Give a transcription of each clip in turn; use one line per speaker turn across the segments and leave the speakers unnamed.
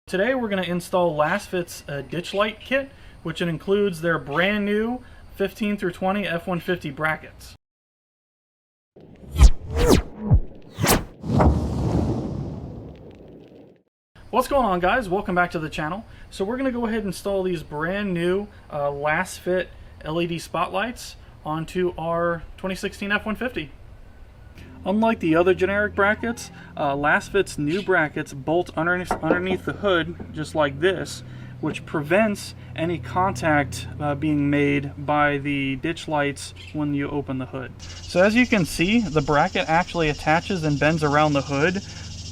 Today we're going to install Lasfit's ditch light kit, which includes their brand new 15 through 20 F150 brackets. What's going on, guys? Welcome back to the channel. So we're going to go ahead and install these brand new Lasfit LED spotlights onto our 2016 F150. Unlike the other generic brackets, Lasfit's new brackets bolt underneath the hood just like this, which prevents any contact being made by the ditch lights when you open the hood. So as you can see, the bracket actually attaches and bends around the hood.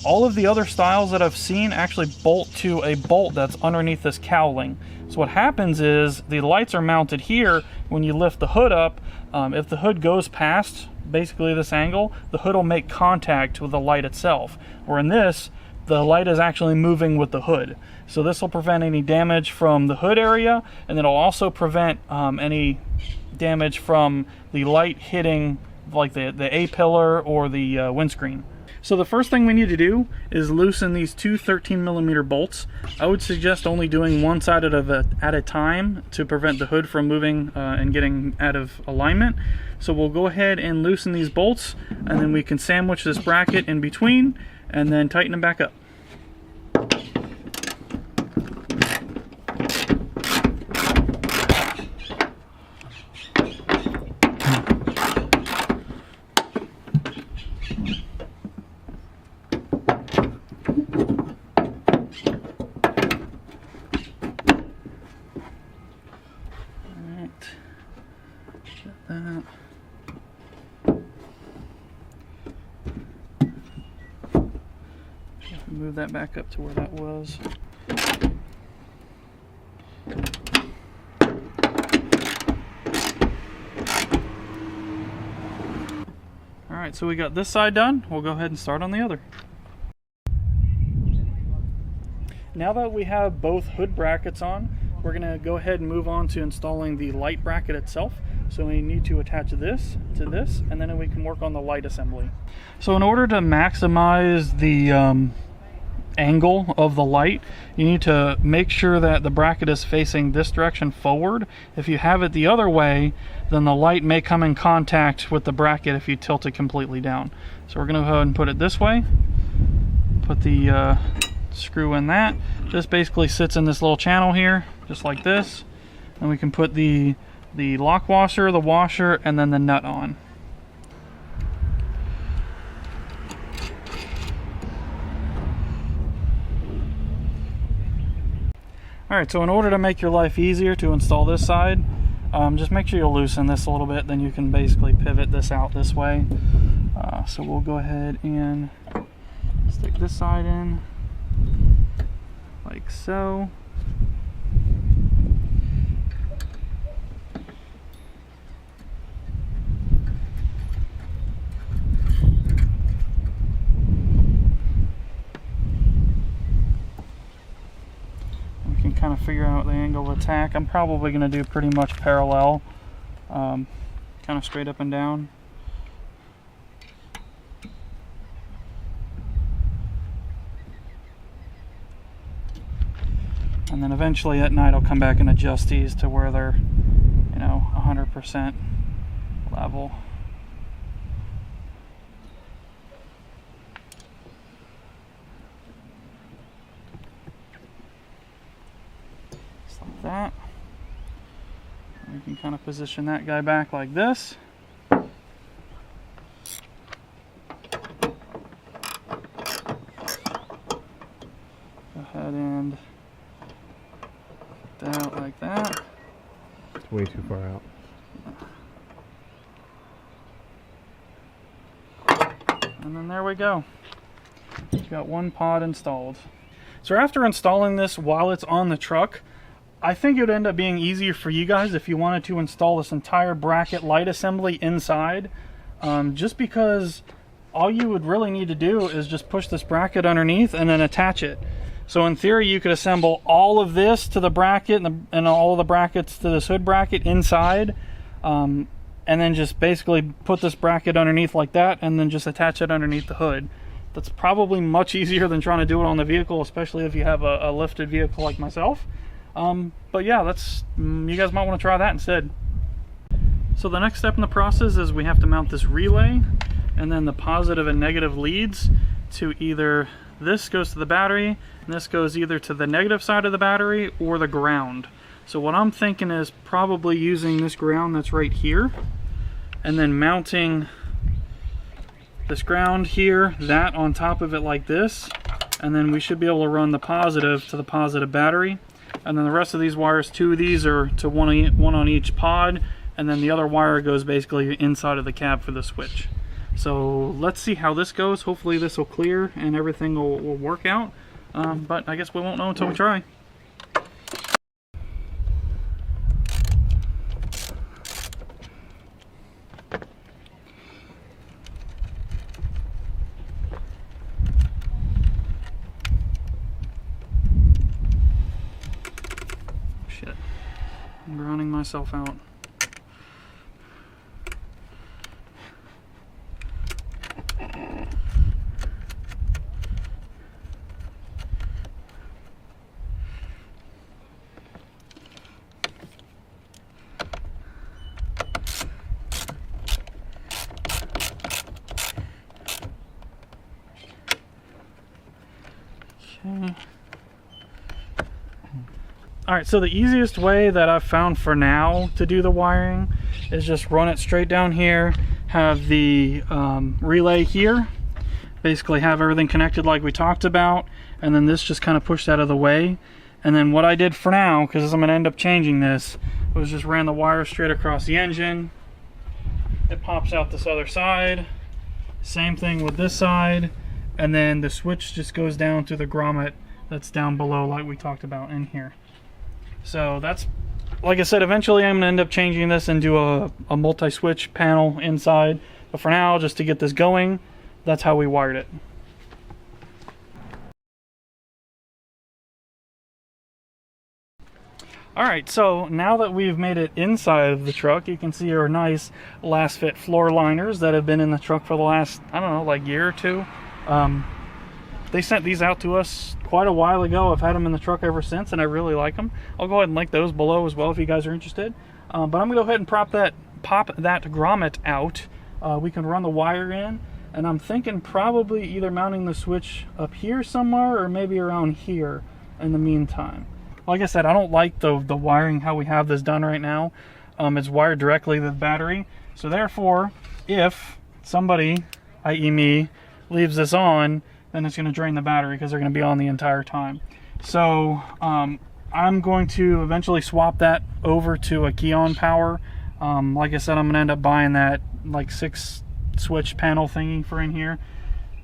All of the other styles that I've seen actually bolt to a bolt that's underneath this cowling. So what happens is the lights are mounted here. When you lift the hood up, if the hood goes past basically this angle, the hood will make contact with the light itself. Or in this, the light is actually moving with the hood. So this will prevent any damage from the hood area, and it'll also prevent any damage from the light hitting like the A-pillar or the windscreen. So the first thing we need to do is loosen these two 13mm bolts. I would suggest only doing one side at a time to prevent the hood from moving and getting out of alignment. So we'll go ahead and loosen these bolts, and then we can sandwich this bracket in between and then tighten them back up. Move that back up to where that was. Alright, so we got this side done. We'll go ahead and start on the other. Now that we have both hood brackets on, we're going to go ahead and move on to installing the light bracket itself. So we need to attach this to this, and then we can work on the light assembly. So in order to maximize the angle of the light, you need to make sure that the bracket is facing this direction forward. If you have it the other way, then the light may come in contact with the bracket if you tilt it completely down. So we're going to go ahead and put it this way. Put the screw in that. Just basically sits in this little channel here, just like this. And we can put the lock washer, the washer, and then the nut on. Alright, so in order to make your life easier to install this side, just make sure you loosen this a little bit, then you can basically pivot this out this way. So we'll go ahead and stick this side in, like so. Kind of figure out the angle of attack. I'm probably going to do pretty much parallel, kind of straight up and down. And then eventually at night I'll come back and adjust these to where they're, 100% level. That. We can kind of position that guy back like this. Go ahead and put that out like that.
It's way too far out.
And then there we go. We've got one pod installed. So after installing this while it's on the truck, I think it would end up being easier for you guys if you wanted to install this entire bracket light assembly inside, just because all you would really need to do is just push this bracket underneath and then attach it. So in theory you could assemble all of this to the bracket and all of the brackets to this hood bracket inside, and then just basically put this bracket underneath like that and then just attach it underneath the hood. That's probably much easier than trying to do it on the vehicle, especially if you have a lifted vehicle like myself. But yeah, you guys might want to try that instead. So the next step in the process is we have to mount this relay, and then the positive and negative leads to either, this goes to the battery, and this goes either to the negative side of the battery or the ground. So what I'm thinking is probably using this ground that's right here, and then mounting this ground here, that on top of it like this, and then we should be able to run the positive to the positive battery, and then the rest of these wires, 2 of these are to one on each pod, and then the other wire goes basically inside of the cab for the switch. So let's see how this goes. Hopefully this will clear and everything will work out, but I guess we won't know until we try. Shit, I'm grounding myself out. Alright, so the easiest way that I've found for now to do the wiring is just run it straight down here, have the relay here, basically have everything connected like we talked about, and then this just kind of pushed out of the way. And then what I did for now, because I'm going to end up changing this, was just ran the wire straight across the engine. It pops out this other side. Same thing with this side. And then the switch just goes down to the grommet that's down below like we talked about in here. So that's, like I said, eventually I'm going to end up changing this and do a multi-switch panel inside. But for now, just to get this going, that's how we wired it. Alright, so now that we've made it inside of the truck, you can see our nice Lasfit floor liners that have been in the truck for the last, I don't know, like year or two. They sent these out to us quite a while ago. I've had them in the truck ever since, and I really like them. I'll go ahead and link those below as well if you guys are interested. But I'm going to go ahead and pop that grommet out. We can run the wire in, and I'm thinking probably either mounting the switch up here somewhere or maybe around here in the meantime. Like I said, I don't like the wiring how we have this done right now. It's wired directly to the battery. So therefore, if somebody, i.e. me, leaves this on, then it's going to drain the battery because they're going to be on the entire time. So I'm going to eventually swap that over to a key-on power. Like I said, I'm going to end up buying that like 6 switch panel thingy for in here.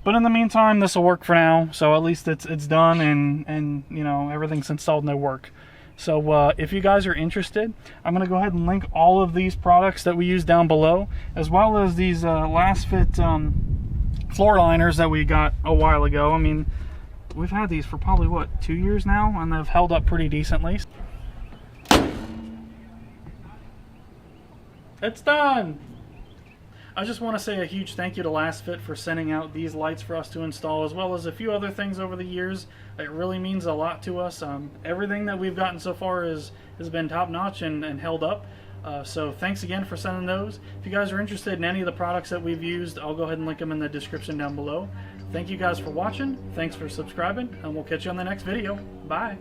But in the meantime, this will work for now. So at least it's done, and you know, everything's installed and they work. So if you guys are interested, I'm going to go ahead and link all of these products that we use down below, as well as these Lasfit floor liners that we got a while ago. I mean, we've had these for probably, what, 2 years now, and they've held up pretty decently. It's done! I just want to say a huge thank you to Lasfit for sending out these lights for us to install, as well as a few other things over the years. It really means a lot to us. Everything that we've gotten so far has been top-notch and held up. So thanks again for sending those. If you guys are interested in any of the products that we've used, I'll go ahead and link them in the description down below. Thank you guys for watching. Thanks for subscribing, and we'll catch you on the next video. Bye.